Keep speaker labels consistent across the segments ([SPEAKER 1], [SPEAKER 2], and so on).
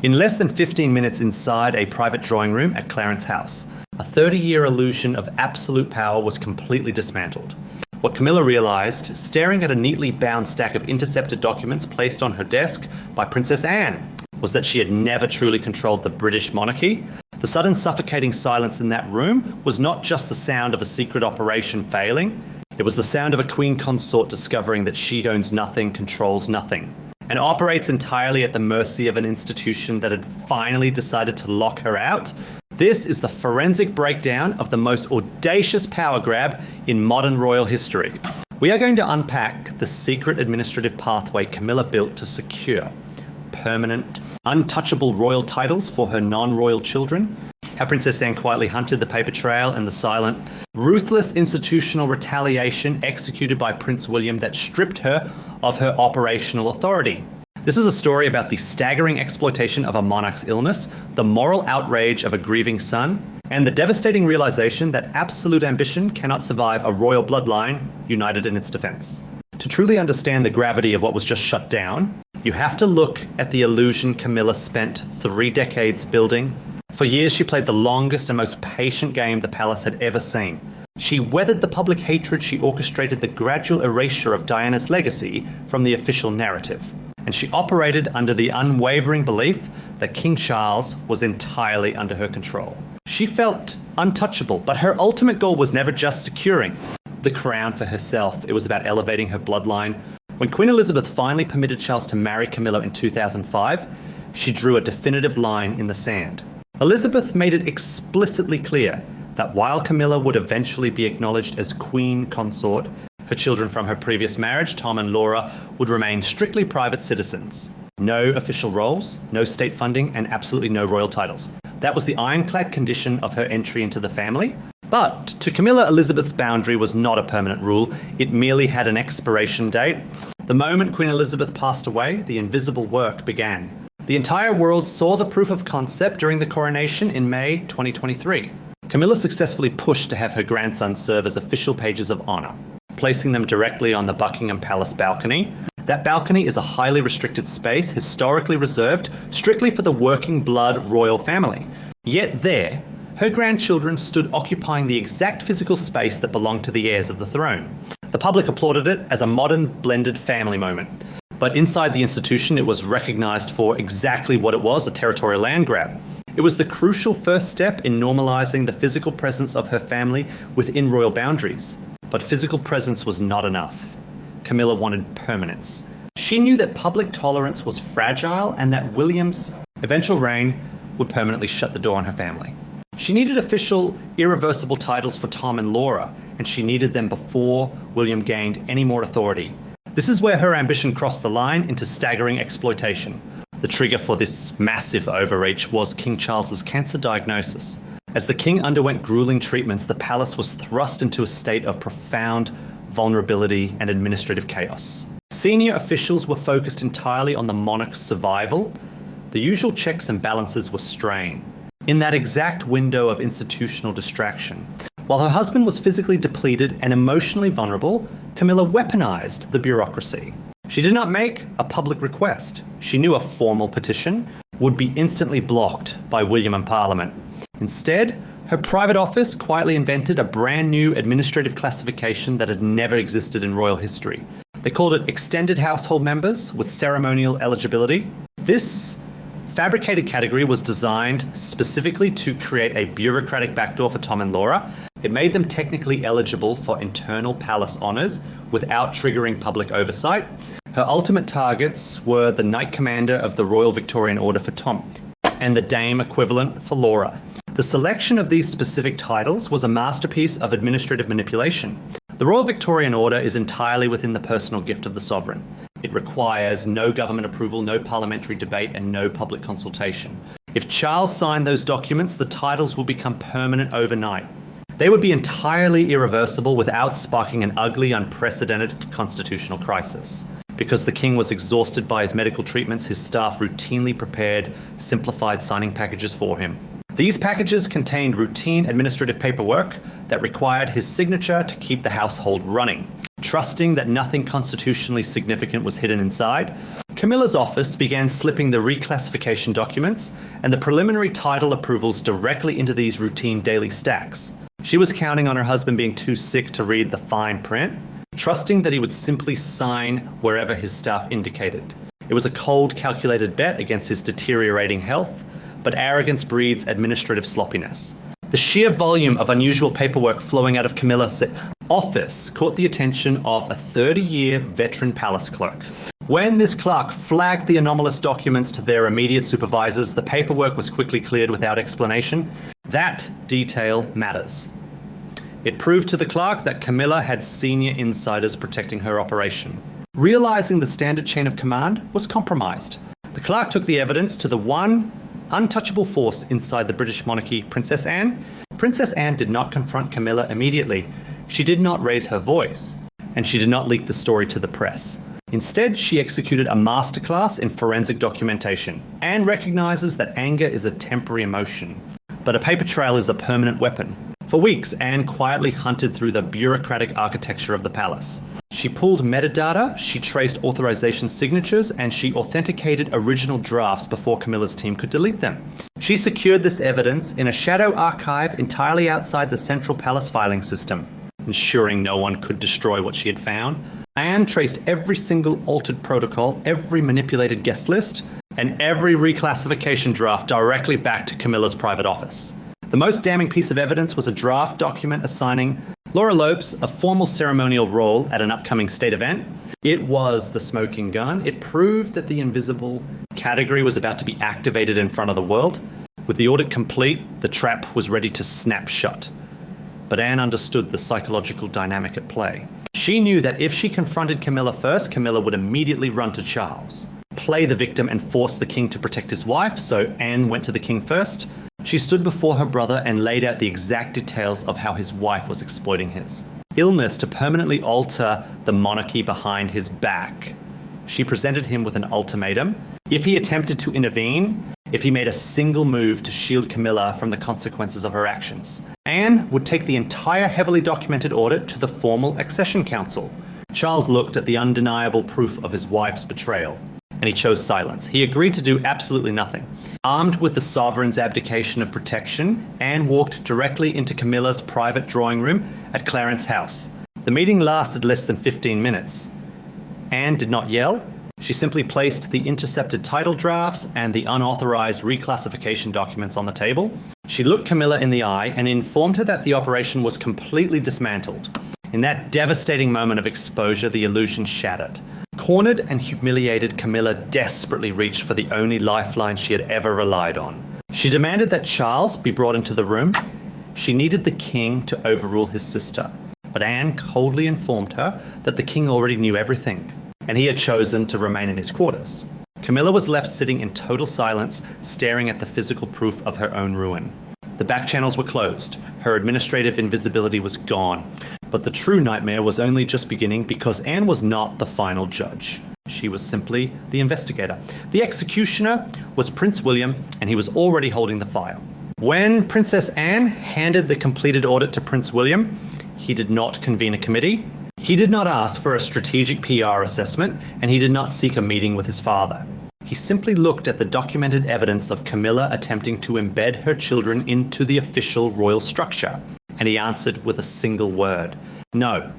[SPEAKER 1] in less than 15 minutes inside a private drawing room at Clarence House. A 30-year illusion of absolute power was completely dismantled. What Camilla realized, staring at a neatly bound stack of intercepted documents placed on her desk by Princess Anne, was that she had never truly controlled the British monarchy. The sudden suffocating silence in that room was not just the sound of a secret operation failing, it was the sound of a queen consort discovering that she owns nothing, controls nothing, and operates entirely at the mercy of an institution that had finally decided to lock her out. This is the forensic breakdown of the most audacious power grab in modern royal history. We are going to unpack the secret administrative pathway Camilla built to secure permanent, untouchable royal titles for her non-royal children, how Princess Anne quietly hunted the paper trail and the silent, ruthless institutional retaliation executed by Prince William that stripped her of her operational authority. This is a story about the staggering exploitation of a monarch's illness, the moral outrage of a grieving son, and the devastating realization that absolute ambition cannot survive a royal bloodline united in its defense. To truly understand the gravity of what was just shut down, you have to look at the illusion Camilla spent 3 decades building. For years, she played the longest and most patient game the palace had ever seen. She weathered the public hatred, she orchestrated the gradual erasure of Diana's legacy from the official narrative. And she operated under the unwavering belief that King Charles was entirely under her control. She felt untouchable, but her ultimate goal was never just securing the crown for herself. It was about elevating her bloodline. When Queen Elizabeth finally permitted Charles to marry Camilla in 2005, she drew a definitive line in the sand. Elizabeth made it explicitly clear that while Camilla would eventually be acknowledged as Queen Consort, her children from her previous marriage, Tom and Laura, would remain strictly private citizens. No official roles, no state funding, and absolutely no royal titles. That was the ironclad condition of her entry into the family. But to Camilla, Elizabeth's boundary was not a permanent rule. It merely had an expiration date. The moment Queen Elizabeth passed away, the invisible work began. The entire world saw the proof of concept during the coronation in May 2023. Camilla successfully pushed to have her grandson serve as official pages of honor, placing them directly on the Buckingham Palace balcony. That balcony is a highly restricted space, historically reserved strictly for the working blood royal family. Yet there, her grandchildren stood occupying the exact physical space that belonged to the heirs of the throne. The public applauded it as a modern, blended family moment. But inside the institution, it was recognized for exactly what it was, a territorial land grab. It was the crucial first step in normalizing the physical presence of her family within royal boundaries. But physical presence was not enough. Camilla wanted permanence. She knew that public tolerance was fragile and that William's eventual reign would permanently shut the door on her family. She needed official, irreversible titles for Tom and Laura, and she needed them before William gained any more authority. This is where her ambition crossed the line into staggering exploitation. The trigger for this massive overreach was King Charles's cancer diagnosis. As the king underwent grueling treatments, the palace was thrust into a state of profound vulnerability and administrative chaos. Senior officials were focused entirely on the monarch's survival. The usual checks and balances were strained. In that exact window of institutional distraction, while her husband was physically depleted and emotionally vulnerable, Camilla weaponized the bureaucracy. She did not make a public request. She knew a formal petition would be instantly blocked by William and Parliament. Instead, her private office quietly invented a brand new administrative classification that had never existed in royal history. They called it extended household members with ceremonial eligibility. This fabricated category was designed specifically to create a bureaucratic backdoor for Tom and Laura. It made them technically eligible for internal palace honors without triggering public oversight. Her ultimate targets were the Knight Commander of the Royal Victorian Order for Tom and the Dame equivalent for Laura. The selection of these specific titles was a masterpiece of administrative manipulation. The Royal Victorian Order is entirely within the personal gift of the sovereign. It requires no government approval, no parliamentary debate, and no public consultation. If Charles signed those documents, the titles will become permanent overnight. They would be entirely irreversible without sparking an ugly, unprecedented constitutional crisis. Because the king was exhausted by his medical treatments, his staff routinely prepared simplified signing packages for him. These packages contained routine administrative paperwork that required his signature to keep the household running. Trusting that nothing constitutionally significant was hidden inside, Camilla's office began slipping the reclassification documents and the preliminary title approvals directly into these routine daily stacks. She was counting on her husband being too sick to read the fine print, trusting that he would simply sign wherever his staff indicated. It was a cold, calculated bet against his deteriorating health, but arrogance breeds administrative sloppiness. The sheer volume of unusual paperwork flowing out of Camilla's office caught the attention of a 30-year veteran palace clerk. When this clerk flagged the anomalous documents to their immediate supervisors, the paperwork was quickly cleared without explanation. That detail matters. It proved to the clerk that Camilla had senior insiders protecting her operation. Realizing the standard chain of command was compromised, the clerk took the evidence to the one untouchable force inside the British monarchy, Princess Anne. Princess Anne did not confront Camilla immediately. She did not raise her voice, and she did not leak the story to the press. Instead, she executed a masterclass in forensic documentation. Anne recognizes that anger is a temporary emotion, but a paper trail is a permanent weapon. For weeks, Anne quietly hunted through the bureaucratic architecture of the palace. She pulled metadata, she traced authorization signatures, and she authenticated original drafts before Camilla's team could delete them. She secured this evidence in a shadow archive entirely outside the central palace filing system, ensuring no one could destroy what she had found. Anne traced every single altered protocol, every manipulated guest list, and every reclassification draft directly back to Camilla's private office. The most damning piece of evidence was a draft document assigning Laura Lopes a formal ceremonial role at an upcoming state event. It was the smoking gun. It proved that the invisible category was about to be activated in front of the world. With the audit complete, the trap was ready to snap shut. But Anne understood the psychological dynamic at play. She knew that if she confronted Camilla first, Camilla would immediately run to Charles, play the victim and force the king to protect his wife, so Anne went to the king first. She stood before her brother and laid out the exact details of how his wife was exploiting his illness to permanently alter the monarchy behind his back. She presented him with an ultimatum. If he attempted to intervene, if he made a single move to shield Camilla from the consequences of her actions, Anne would take the entire heavily documented audit to the formal accession council. Charles looked at the undeniable proof of his wife's betrayal, and he chose silence. He agreed to do absolutely nothing. Armed with the sovereign's abdication of protection, Anne walked directly into Camilla's private drawing room at Clarence House. The meeting lasted less than 15 minutes. Anne did not yell. She simply placed the intercepted title drafts and the unauthorized reclassification documents on the table. She looked Camilla in the eye and informed her that the operation was completely dismantled. In that devastating moment of exposure, the illusion shattered. Cornered and humiliated, Camilla desperately reached for the only lifeline she had ever relied on. She demanded that Charles be brought into the room. She needed the king to overrule his sister. But Anne coldly informed her that the king already knew everything, and he had chosen to remain in his quarters. Camilla was left sitting in total silence, staring at the physical proof of her own ruin. The back channels were closed. Her administrative invisibility was gone. But the true nightmare was only just beginning, because Anne was not the final judge. She was simply the investigator. The executioner was Prince William, and he was already holding the file. When Princess Anne handed the completed audit to Prince William, he did not convene a committee. He did not ask for a strategic PR assessment, and he did not seek a meeting with his father. He simply looked at the documented evidence of Camilla attempting to embed her children into the official royal structure, and he answered with a single word: no.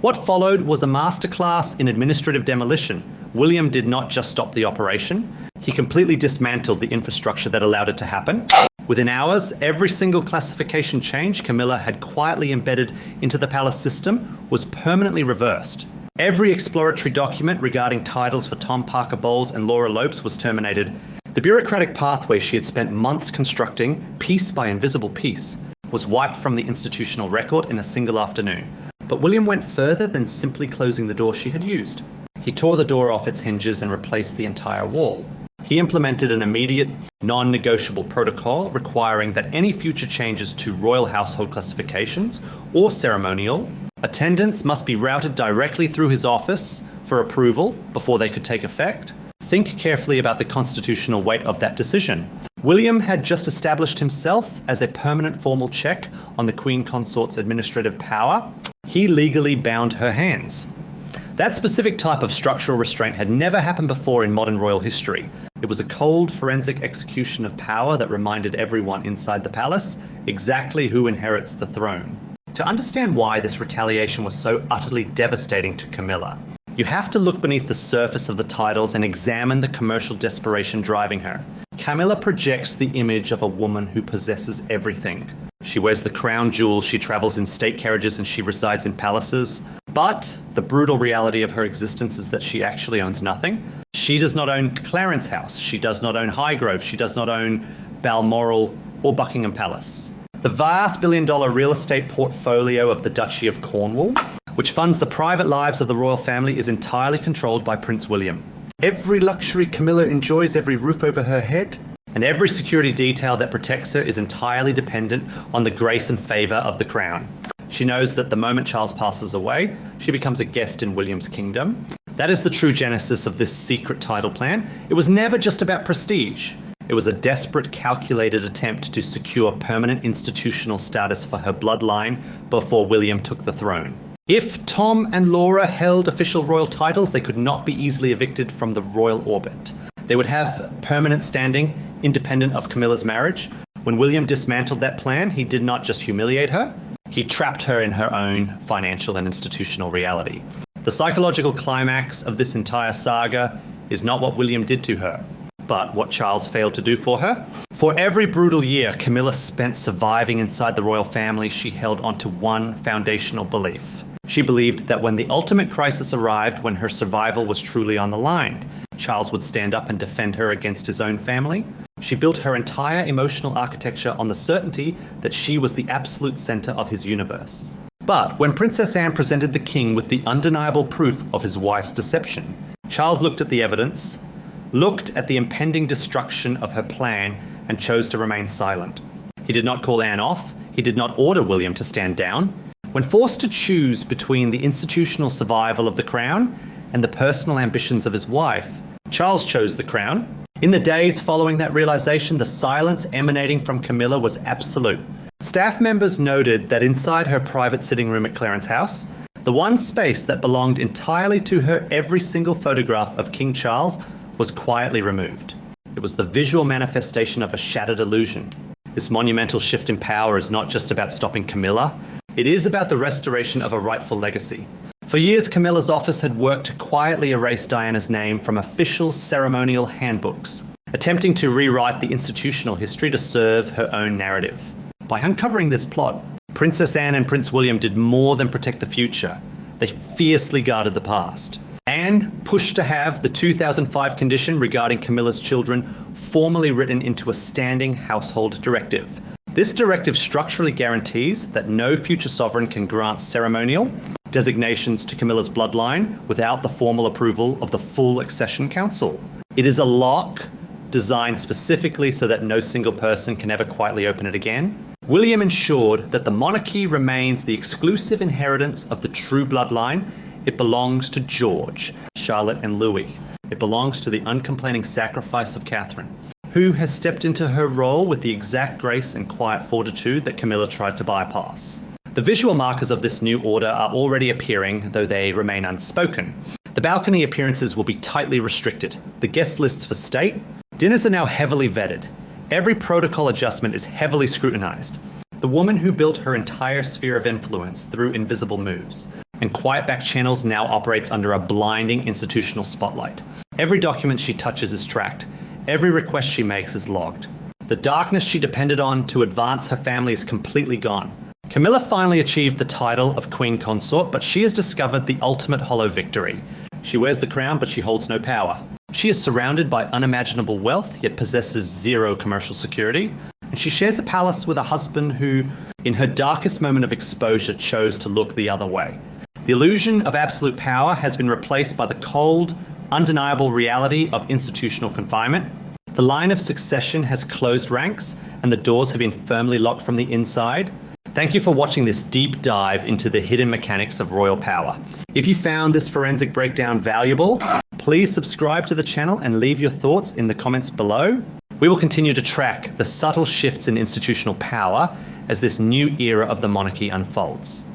[SPEAKER 1] What followed was a masterclass in administrative demolition. William did not just stop the operation, he completely dismantled the infrastructure that allowed it to happen. Within hours, every single classification change Camilla had quietly embedded into the palace system was permanently reversed. Every exploratory document regarding titles for Tom Parker Bowles and Laura Lopes was terminated. The bureaucratic pathway she had spent months constructing, piece by invisible piece, was wiped from the institutional record in a single afternoon. But William went further than simply closing the door she had used. He tore the door off its hinges and replaced the entire wall. He implemented an immediate, non-negotiable protocol requiring that any future changes to royal household classifications or ceremonial attendance must be routed directly through his office for approval before they could take effect. Think carefully about the constitutional weight of that decision. William had just established himself as a permanent formal check on the Queen Consort's administrative power. He legally bound her hands. That specific type of structural restraint had never happened before in modern royal history. It was a cold, forensic execution of power that reminded everyone inside the palace exactly who inherits the throne. To understand why this retaliation was so utterly devastating to Camilla, you have to look beneath the surface of the titles and examine the commercial desperation driving her. Camilla projects the image of a woman who possesses everything. She wears the crown jewels, she travels in state carriages, and she resides in palaces. But the brutal reality of her existence is that she actually owns nothing. She does not own Clarence House, she does not own Highgrove, she does not own Balmoral or Buckingham Palace. The vast billion-dollar real estate portfolio of the Duchy of Cornwall, which funds the private lives of the royal family, is entirely controlled by Prince William. Every luxury Camilla enjoys, every roof over her head, and every security detail that protects her is entirely dependent on the grace and favour of the crown. She knows that the moment Charles passes away, she becomes a guest in William's kingdom. That is the true genesis of this secret title plan. It was never just about prestige. It was a desperate, calculated attempt to secure permanent institutional status for her bloodline before William took the throne. If Tom and Laura held official royal titles, they could not be easily evicted from the royal orbit. They would have permanent standing, independent of Camilla's marriage. When William dismantled that plan, he did not just humiliate her, he trapped her in her own financial and institutional reality. The psychological climax of this entire saga is not what William did to her, but what Charles failed to do for her. For every brutal year Camilla spent surviving inside the royal family, she held onto one foundational belief. She believed that when the ultimate crisis arrived, when her survival was truly on the line, Charles would stand up and defend her against his own family. She built her entire emotional architecture on the certainty that she was the absolute center of his universe. But when Princess Anne presented the king with the undeniable proof of his wife's deception, Charles looked at the evidence, looked at the impending destruction of her plan, and chose to remain silent. He did not call Anne off. He did not order William to stand down. When forced to choose between the institutional survival of the crown and the personal ambitions of his wife, Charles chose the crown. In the days following that realization, the silence emanating from Camilla was absolute. Staff members noted that inside her private sitting room at Clarence House, the one space that belonged entirely to her every single photograph of King Charles was quietly removed. It was the visual manifestation of a shattered illusion. This monumental shift in power is not just about stopping Camilla, it is about the restoration of a rightful legacy. For years, Camilla's office had worked to quietly erase Diana's name from official ceremonial handbooks, attempting to rewrite the institutional history to serve her own narrative. By uncovering this plot, Princess Anne and Prince William did more than protect the future. They fiercely guarded the past. Anne pushed to have the 2005 condition regarding Camilla's children formally written into a standing household directive. This directive structurally guarantees that no future sovereign can grant ceremonial designations to Camilla's bloodline without the formal approval of the full accession council. It is a lock designed specifically so that no single person can ever quietly open it again. William ensured that the monarchy remains the exclusive inheritance of the true bloodline. It belongs to George, Charlotte, and Louis. It belongs to the uncomplaining sacrifice of Catherine, who has stepped into her role with the exact grace and quiet fortitude that Camilla tried to bypass. The visual markers of this new order are already appearing, though they remain unspoken. The balcony appearances will be tightly restricted. The guest lists for state, dinners are now heavily vetted. Every protocol adjustment is heavily scrutinized. The woman who built her entire sphere of influence through invisible moves and quiet back channels now operates under a blinding institutional spotlight. Every document she touches is tracked. Every request she makes is logged. The darkness she depended on to advance her family is completely gone. Camilla finally achieved the title of Queen Consort, but she has discovered the ultimate hollow victory. She wears the crown, but she holds no power. She is surrounded by unimaginable wealth, yet possesses zero commercial security. And she shares a palace with a husband who, in her darkest moment of exposure, chose to look the other way. The illusion of absolute power has been replaced by the cold, undeniable reality of institutional confinement. The line of succession has closed ranks, and the doors have been firmly locked from the inside. Thank you for watching this deep dive into the hidden mechanics of royal power. If you found this forensic breakdown valuable, please subscribe to the channel and leave your thoughts in the comments below. We will continue to track the subtle shifts in institutional power as this new era of the monarchy unfolds.